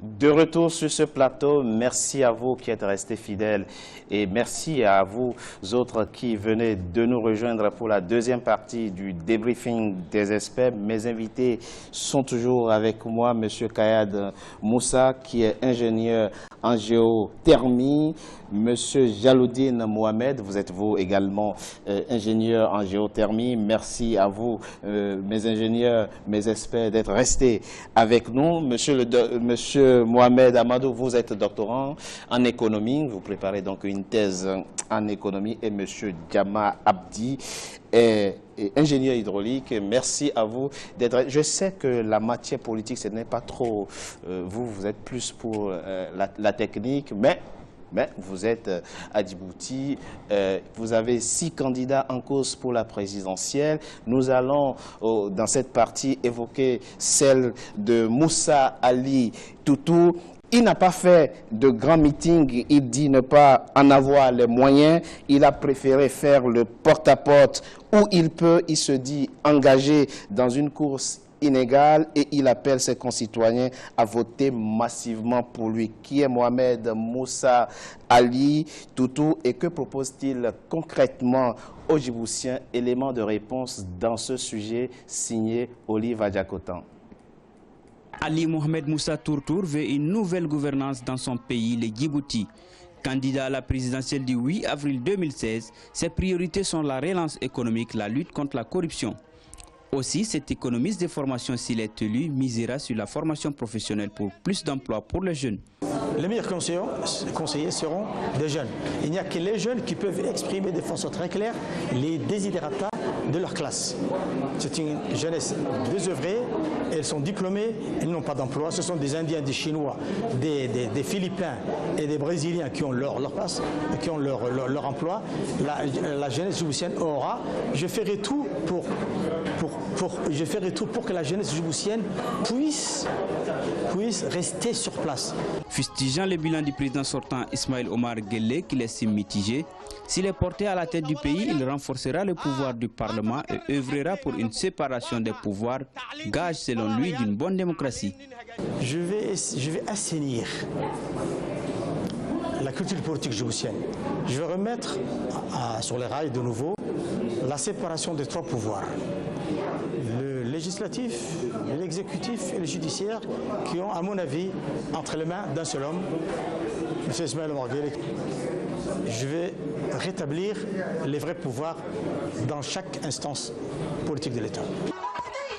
De retour sur ce plateau, merci à vous qui êtes restés fidèles et merci à vous autres qui venez de nous rejoindre pour la deuxième partie du débriefing des experts. Mes invités sont toujours avec moi, M. Kayad Moussa qui est ingénieur en géothermie, M. Jaloudine Mohamed, vous êtes vous également ingénieur en géothermie. Merci à vous, mes ingénieurs, mes experts, d'être restés avec nous. Monsieur Mohamed Amadou, vous êtes doctorant en économie, vous préparez donc une thèse en économie, et M. Djama Abdi est ingénieur hydraulique. Merci à vous d'être. Je sais que la matière politique, ce n'est pas trop. Vous êtes plus pour la technique, mais vous êtes à Djibouti, vous avez 6 candidats en cause pour la présidentielle. Nous allons, dans cette partie, évoquer celle de Moussa Ali Toutou. Il n'a pas fait de grands meetings, il dit ne pas en avoir les moyens. Il a préféré faire le porte-à-porte où il peut, il se dit engagé dans une course inégale et il appelle ses concitoyens à voter massivement pour lui. Qui est Mohamed Moussa Ali Toutou et que propose-t-il concrètement aux Djiboutiens? Élément de réponse dans ce sujet signé Olive Adjakotan. Ali Mohamed Moussa Tourtour veut une nouvelle gouvernance dans son pays, le Djibouti. Candidat à la présidentielle du 8 avril 2016, ses priorités sont la relance économique, la lutte contre la corruption. Aussi, cet économiste de formation, s'il est élu, misera sur la formation professionnelle pour plus d'emplois pour les jeunes. Les meilleurs conseillers seront des jeunes. Il n'y a que les jeunes qui peuvent exprimer de façon très claire les desiderata de leur classe. C'est une jeunesse désœuvrée, elles sont diplômées, elles n'ont pas d'emploi. Ce sont des Indiens, des Chinois, des Philippins et des Brésiliens qui ont leur place, qui ont leur emploi. La jeunesse djiboutienne aura. Je ferai tout pour que la jeunesse djiboutienne puisse rester sur place. Fustigeant le bilan du président sortant Ismaël Omar Guelleh, qu'il estime mitigé, s'il est porté à la tête du pays, il renforcera le pouvoir du Parlement et œuvrera pour une séparation des pouvoirs, gage selon lui d'une bonne démocratie. Je vais assainir la culture politique djiboutienne. Je vais remettre sur les rails de nouveau la séparation des 3 pouvoirs. Le législatif, l'exécutif et le judiciaire qui ont, à mon avis, entre les mains d'un seul homme, M. Ismaël Omar Guelleh. Je vais rétablir les vrais pouvoirs dans chaque instance politique de l'État.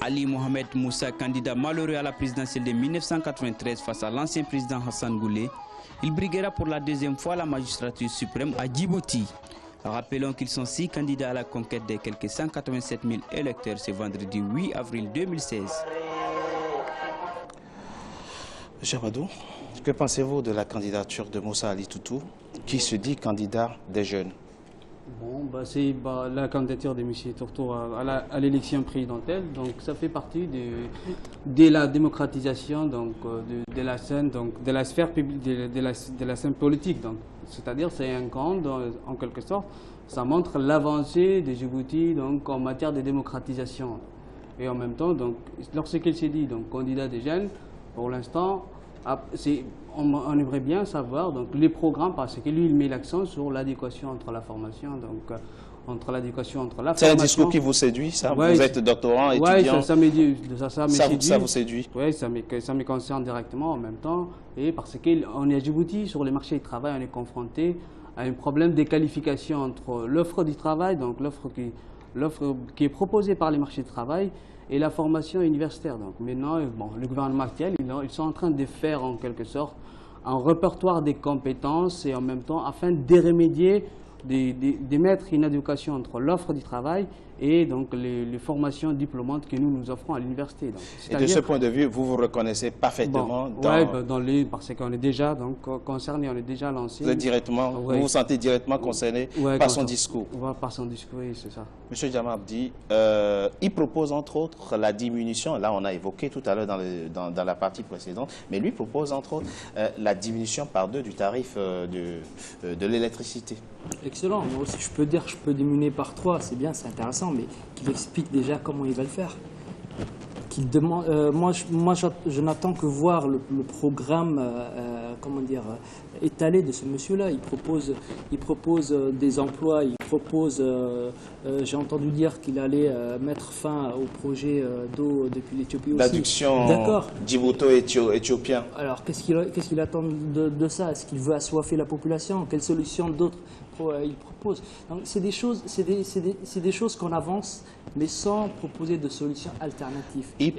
Ali Mohamed Moussa, candidat malheureux à la présidentielle de 1993 face à l'ancien président Hassan Goulé, il briguera pour la 2e fois la magistrature suprême à Djibouti. Rappelons qu'ils sont 6 candidats à la conquête des quelques 187 000 électeurs ce vendredi 8 avril 2016. Monsieur Amadou, que pensez-vous de la candidature de Moussa Ali Toutou, qui se dit candidat des jeunes? Bon, c'est la candidature de M. Tourtour à l'élection présidentielle, donc ça fait partie de la démocratisation de la scène, de la sphère publique, de la scène politique. C'est-à-dire c'est un camp, en quelque sorte, ça montre l'avancée de Djibouti en matière de démocratisation. Et en même temps, lorsqu'il s'est dit candidat des jeunes, pour l'instant, on aimerait bien savoir les programmes, parce que lui il met l'accent sur l'adéquation entre la formation, C'est un discours qui vous séduit, ça? Ouais, vous êtes doctorant, étudiant. Oui, ça vous séduit? Oui, ça me concerne directement en même temps, et parce qu'on est à Djibouti, sur les marchés du travail, on est confronté à un problème de qualification entre l'offre du travail, donc l'offre qui est proposée par les marchés du travail, et la formation universitaire. Donc maintenant, le gouvernement actuel, ils sont en train de faire en quelque sorte un répertoire des compétences et en même temps, afin de remédier, de mettre une éducation entre l'offre du travail et les formations diplômantes que nous offrons à l'université. Et de ce point de vue, vous vous reconnaissez parfaitement parce qu'on est déjà concerné, on est déjà lancé. Vous vous sentez directement concerné par son discours? Par son discours, oui, c'est ça. Monsieur Djama Abdi, il propose entre autres la diminution, là on a évoqué tout à l'heure dans la partie précédente, mais lui propose entre autres la diminution par 2 du tarif de l'électricité. Excellent, moi aussi je peux diminuer par 3, c'est bien, c'est intéressant, mais qu'il explique déjà comment il va le faire. qu'il demande. Je n'attends que voir le programme, comment dire, étalé de ce monsieur-là. Il propose des emplois. Il propose. J'ai entendu dire qu'il allait mettre fin au projet d'eau depuis l'Éthiopie aussi. L'adduction djibouto-éthiopien. Alors, qu'est-ce qu'il attend de ça? Est-ce qu'il veut assoiffer la population? Quelle solution d'autres il propose? Donc, c'est des choses qu'on avance, mais sans proposer de solutions alternatives. Il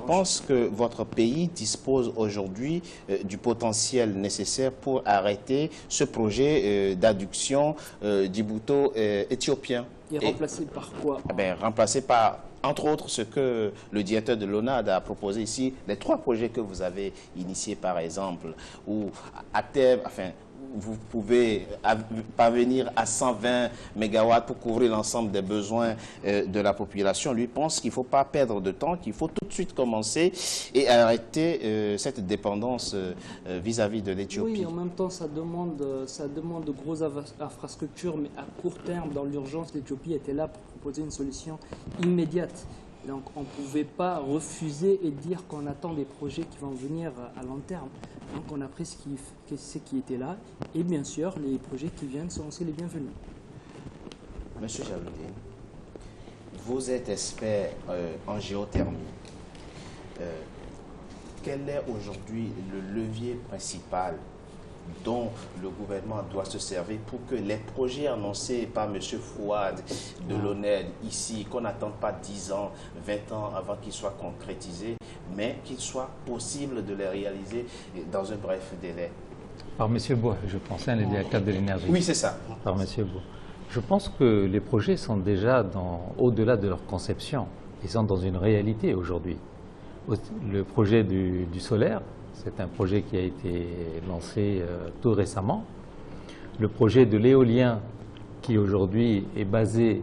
pense que votre pays dispose aujourd'hui du potentiel nécessaire pour arrêter ce projet d'adduction djibouto-éthiopien. Et remplacé par quoi? Remplacé par, entre autres, ce que le directeur de l'ONAD a proposé ici, les 3 projets que vous avez initiés, par exemple, où à terme, vous pouvez parvenir à 120 MW pour couvrir l'ensemble des besoins de la population. Lui pense qu'il ne faut pas perdre de temps, qu'il faut tout de suite commencer et arrêter cette dépendance vis-à-vis de l'Éthiopie. Oui, en même temps, ça demande de grosses infrastructures, mais à court terme, dans l'urgence, l'Éthiopie était là pour proposer une solution immédiate. Donc on ne pouvait pas refuser et dire qu'on attend des projets qui vont venir à long terme. Donc on a pris ce qui était là et bien sûr les projets qui viennent sont aussi les bienvenus. Monsieur Jaloudine, vous êtes expert en géothermie. Quel est aujourd'hui le levier principal dont le gouvernement doit se servir pour que les projets annoncés par M. Fouad de l'ONED ici, qu'on n'attende pas 10 ans, 20 ans avant qu'ils soient concrétisés, mais qu'il soit possible de les réaliser dans un bref délai? Par M. Bois, je pense, le directeur de l'énergie. Oui, c'est ça. Par M. Bois. Je pense que les projets sont déjà au-delà de leur conception. Ils sont dans une réalité aujourd'hui. Le projet du solaire, c'est un projet qui a été lancé tout récemment. Le projet de l'éolien, qui aujourd'hui est basé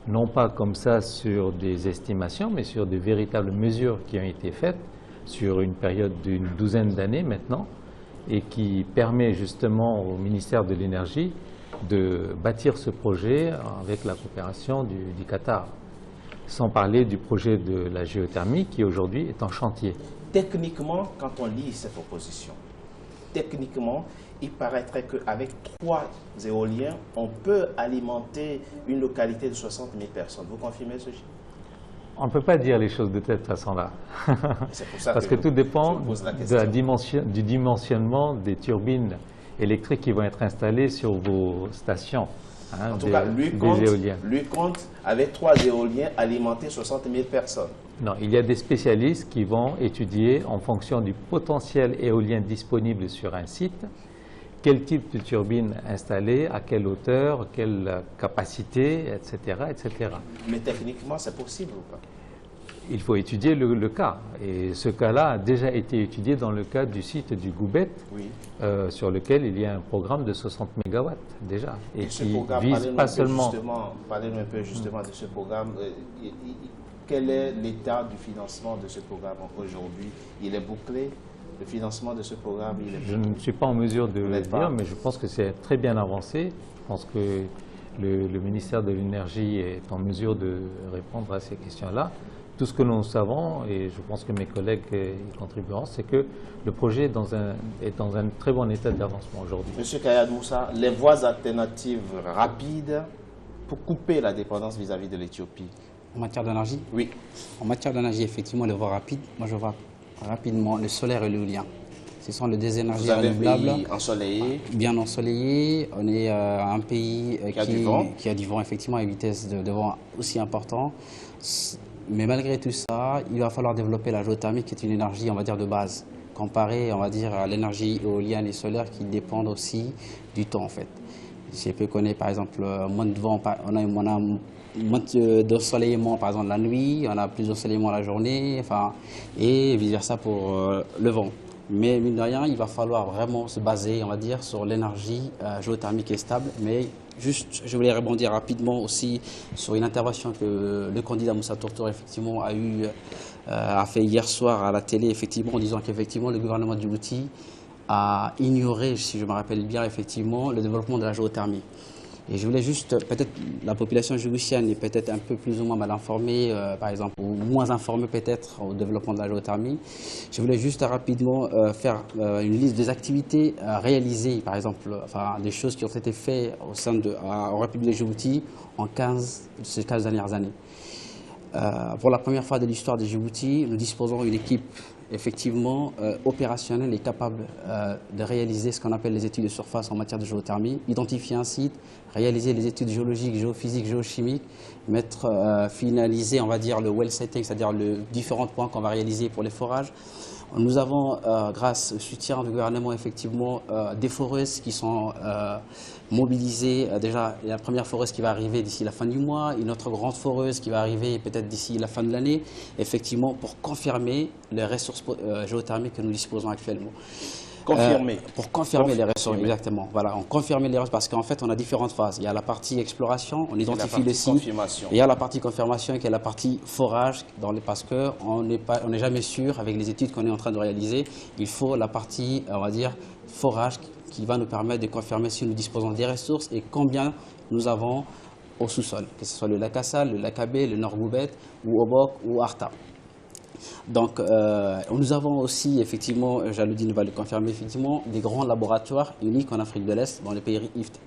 non pas comme ça sur des estimations, mais sur de véritables mesures qui ont été faites sur une période d'une 12aine d'années maintenant, et qui permet justement au ministère de l'Énergie de bâtir ce projet avec la coopération du Qatar. Sans parler du projet de la géothermie qui aujourd'hui est en chantier. Techniquement, quand on lit ces propositions, techniquement, il paraîtrait qu'avec 3 éoliens, on peut alimenter une localité de 60 000 personnes. Vous confirmez ce chiffre? On ne peut pas dire les choses de cette façon-là. Parce que tout dépend du dimensionnement des turbines électriques qui vont être installées sur vos stations. En tout cas, lui compte avec 3 éoliens alimenter 60 000 personnes. Non, il y a des spécialistes qui vont étudier en fonction du potentiel éolien disponible sur un site, quel type de turbine installer, à quelle hauteur, quelle capacité, etc., etc. Mais techniquement, c'est possible ou pas? Il faut étudier le cas. Et ce cas-là a déjà été étudié dans le cas du site du Goubet, oui. Sur lequel il y a un programme de 60 MW déjà. Et qui vise pas seulement... Parlez-nous un peu justement de ce programme. Quel est l'état du financement de ce programme aujourd'hui? Il est bouclé? Le financement de ce programme, il est bouclé? Je ne suis pas en mesure de le dire, mais je pense que c'est très bien avancé. Je pense que le ministère de l'Énergie est en mesure de répondre à ces questions-là. Tout ce que nous savons, et je pense que mes collègues y contribueront, c'est que le projet est dans un très bon état d'avancement aujourd'hui. Monsieur Kayad Moussa, les voies alternatives rapides pour couper la dépendance vis-à-vis de l'Éthiopie? En matière d'énergie? Oui. En matière d'énergie, effectivement, les voies rapides, moi je vois rapidement le solaire et l'éolien. Ce sont les 2 énergies renouvelables. Vous avez un pays ensoleillé? Bien ensoleillé. On est un pays qui a du vent, effectivement, à une vitesse de vent aussi important. Mais malgré tout ça, il va falloir développer la géothermie qui est une énergie, on va dire, de base, comparée, on va dire, à l'énergie éolienne et solaire qui dépendent aussi du temps, en fait. Je peux connaître, par exemple, moins de vent, on a moins d'ensoleillement, par exemple, la nuit, on a plus d'ensoleillement la journée, enfin, et vice-versa pour le vent. Mais mine de rien, il va falloir vraiment se baser, on va dire, sur l'énergie géothermique et stable. Mais juste, je voulais rebondir rapidement aussi sur une intervention que le candidat Moussa Tourtour, effectivement, a fait hier soir à la télé, effectivement, en disant qu'effectivement, le gouvernement de Djibouti a ignoré, si je me rappelle bien, effectivement, le développement de la géothermie. Et je voulais juste, peut-être la population djiboutienne est peut-être un peu plus ou moins mal informée, par exemple, ou moins informée peut-être au développement de la géothermie. Je voulais juste rapidement faire une liste des activités réalisées, par exemple, enfin, des choses qui ont été faites au sein en République de Djibouti en ces 15 dernières années. Pour la première fois de l'histoire de Djibouti, nous disposons d'une équipe effectivement opérationnelle et capable de réaliser ce qu'on appelle les études de surface en matière de géothermie, identifier un site, réaliser les études géologiques, géophysiques, géochimiques, finaliser, on va dire, le well setting, c'est-à-dire les différents points qu'on va réaliser pour les forages. Nous avons, grâce au soutien du gouvernement, effectivement, des foreuses qui sont mobilisées. Déjà, la première foreuse qui va arriver d'ici la fin du mois, une autre grande foreuse qui va arriver peut-être d'ici la fin de l'année, effectivement, pour confirmer les ressources géothermiques que nous disposons actuellement. Confirmer. Pour confirmer les ressources, exactement. Voilà, on confirme les ressources parce qu'en fait, on a différentes phases. Il y a la partie exploration, on identifie le site. Et il y a la partie confirmation qui est la partie forage, parce qu'on n'est jamais sûr avec les études qu'on est en train de réaliser. Il faut la partie, on va dire, forage qui va nous permettre de confirmer si nous disposons des ressources et combien nous avons au sous-sol, que ce soit le lac Assal, le lac Abbé, le Nord Goubet, ou Obok, ou Arta. Donc, nous avons aussi, effectivement, Jaloudine va le confirmer, effectivement, des grands laboratoires uniques en Afrique de l'Est, dans les pays Rift,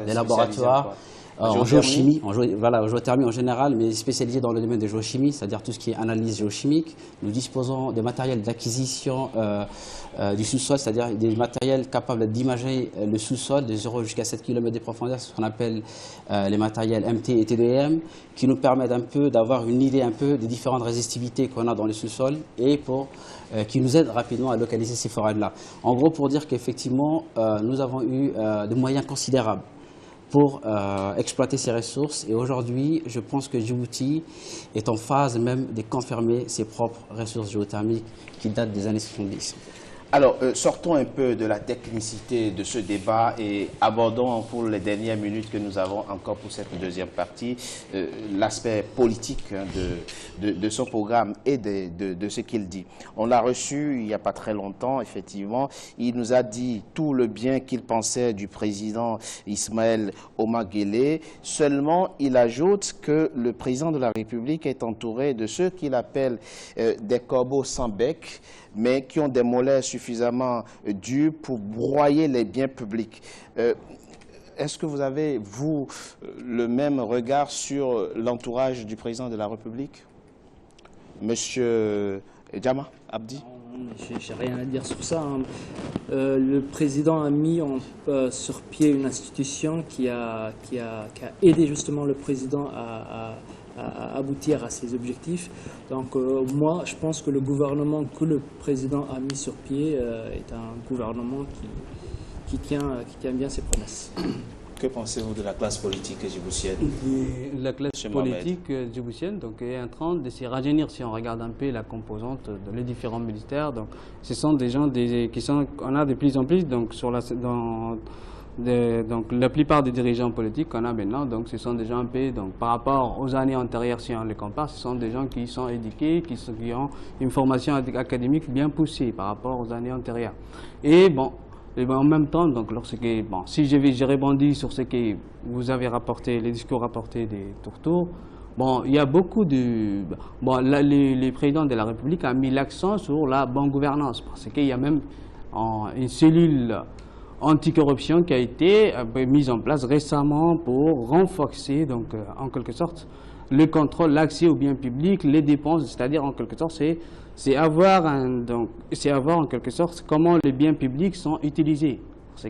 des laboratoires en géochimie, en géothermie en général, mais spécialisés dans le domaine de géochimie, c'est-à-dire tout ce qui est analyse géochimique. Nous disposons des matériels d'acquisition du sous-sol, c'est-à-dire des matériels capables d'imager le sous-sol de 0 jusqu'à 7 km de profondeur, ce qu'on appelle les matériels MT et TDM, qui nous permettent un peu d'avoir une idée un peu des différentes résistivités qu'on a dans le sous-sol et qui nous aident rapidement à localiser ces forages-là. En gros, pour dire qu'effectivement, nous avons eu des moyens considérables pour exploiter ces ressources. Et aujourd'hui, je pense que Djibouti est en phase même de confirmer ses propres ressources géothermiques qui datent des années 70. Alors, sortons un peu de la technicité de ce débat et abordons pour les dernières minutes que nous avons encore pour cette deuxième partie l'aspect politique de son programme et de ce qu'il dit. On l'a reçu il n'y a pas très longtemps, effectivement. Il nous a dit tout le bien qu'il pensait du président Ismaël Omar Guelleh. Seulement, il ajoute que le président de la République est entouré de ceux qu'il appelle des corbeaux sans bec, mais qui ont des molaires suffisamment durs pour broyer les biens publics. Est-ce que vous avez, vous, le même regard sur l'entourage du président de la République? Monsieur Djama Abdi? Je n'ai rien à dire sur ça. Le président a mis sur pied une institution qui a aidé justement le président à aboutir à ses objectifs. Donc moi, je pense que le gouvernement que le président a mis sur pied est un gouvernement qui tient bien ses promesses. Que pensez-vous de la classe politique djiboutienne? La classe politique djiboutienne est en train de se rajeunir si on regarde un peu la composante des différents ministères. Donc, ce sont des gens on a de plus en plus donc la plupart des dirigeants politiques qu'on a maintenant, donc ce sont des gens un peu, donc par rapport aux années antérieures, si on les compare, ce sont des gens qui sont éduqués, qui ont une formation académique bien poussée par rapport aux années antérieures. Et bon, en même temps, donc si je rebondis sur ce que vous avez rapporté, les discours rapportés des Tourtour, bon, il y a beaucoup de... Bon, les présidents de la République ont mis l'accent sur la bonne gouvernance, parce qu'il y a même une cellule anticorruption qui a été mise en place récemment pour renforcer, donc, en quelque sorte, le contrôle, l'accès aux biens publics, les dépenses, c'est-à-dire en quelque sorte, c'est avoir en quelque sorte comment les biens publics sont utilisés. Parce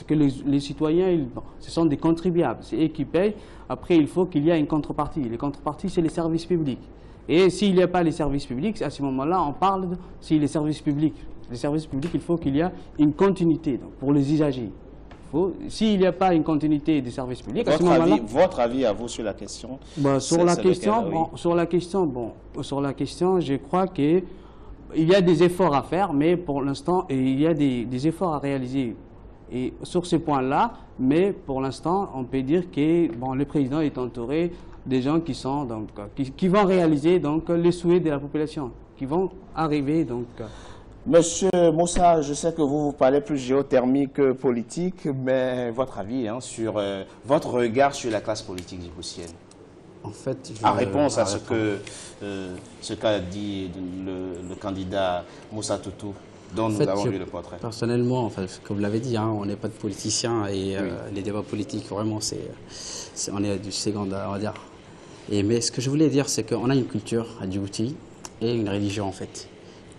que les citoyens, ce sont des contribuables, c'est eux qui payent. Après, il faut qu'il y ait une contrepartie. Les contreparties, c'est les services publics. Et s'il n'y a pas les services publics, à ce moment-là, on parle si les services publics. Les services publics, il faut qu'il y ait une continuité donc, pour les usagers. S'il n'y a pas une continuité des services publics, à ce moment-là... Votre avis à vous sur la question? Sur la question, je crois qu'il y a des efforts à faire, mais pour l'instant, il y a des efforts à réaliser. Et sur ce point-là, mais pour l'instant, on peut dire que le président est entouré des gens qui vont réaliser donc, les souhaits de la population, qui vont arriver donc, Monsieur Moussa, je sais que vous parlez plus géothermie que politique, mais votre avis sur votre regard sur la classe politique djiboutienne. En fait, en réponse à ce qu'a dit le candidat Moussa Toutou, dont nous avons vu le portrait. Personnellement, comme vous l'avez dit, on n'est pas de politiciens et les débats politiques, vraiment, on est du second, on va dire. Mais ce que je voulais dire, c'est qu'on a une culture à Djibouti et une religion, en fait,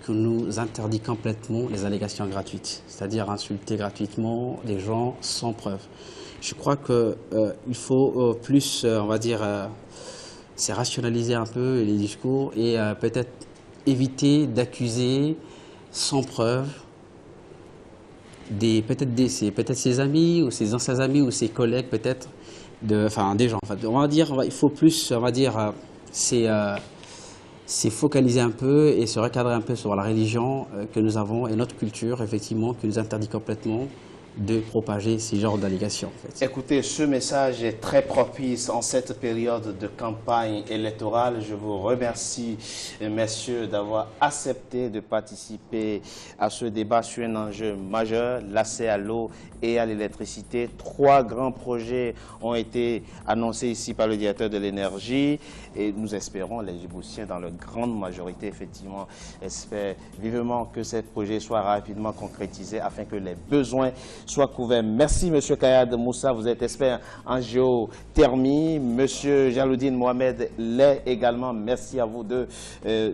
qui nous interdit complètement les allégations gratuites, c'est-à-dire insulter gratuitement les gens sans preuve. Je crois qu'il faut plus, on va dire, c'est rationaliser un peu les discours et peut-être éviter d'accuser sans preuve peut-être ses amis ou ses anciens amis ou ses collègues peut-être, des gens. On va dire, il faut plus, on va dire, c'est focaliser un peu et se recadrer un peu sur la religion que nous avons et notre culture, effectivement, qui nous interdit complètement de propager ces genres d'allégations. En fait. Écoutez, ce message est très propice en cette période de campagne électorale. Je vous remercie, messieurs, d'avoir accepté de participer à ce débat sur un enjeu majeur, l'accès à l'eau et à l'électricité. 3 grands projets ont été annoncés ici par le directeur de l'énergie et nous espérons, les Djiboutiens, dans leur grande majorité, effectivement, espèrent vivement que ces projets soient rapidement concrétisés afin que les besoins soient couverts. Merci, M. Kayad Moussa, vous êtes expert en géothermie. M. Jaloudine Mohamed l'est également. Merci à vous deux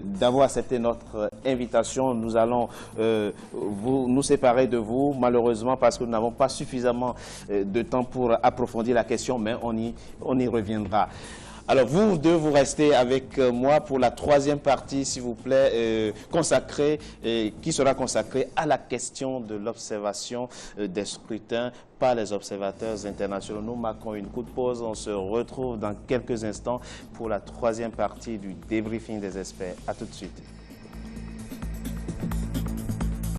d'avoir accepté notre invitation. Nous allons nous séparer de vous, malheureusement, parce que nous n'avons pas suffisamment de temps pour approfondir la question, mais on y reviendra. Alors, vous deux, vous restez avec moi pour la 3e partie, s'il vous plaît, qui sera consacrée à la question de l'observation des scrutins par les observateurs internationaux. Nous marquons une courte pause. On se retrouve dans quelques instants pour la 3e partie du débriefing des experts. À tout de suite.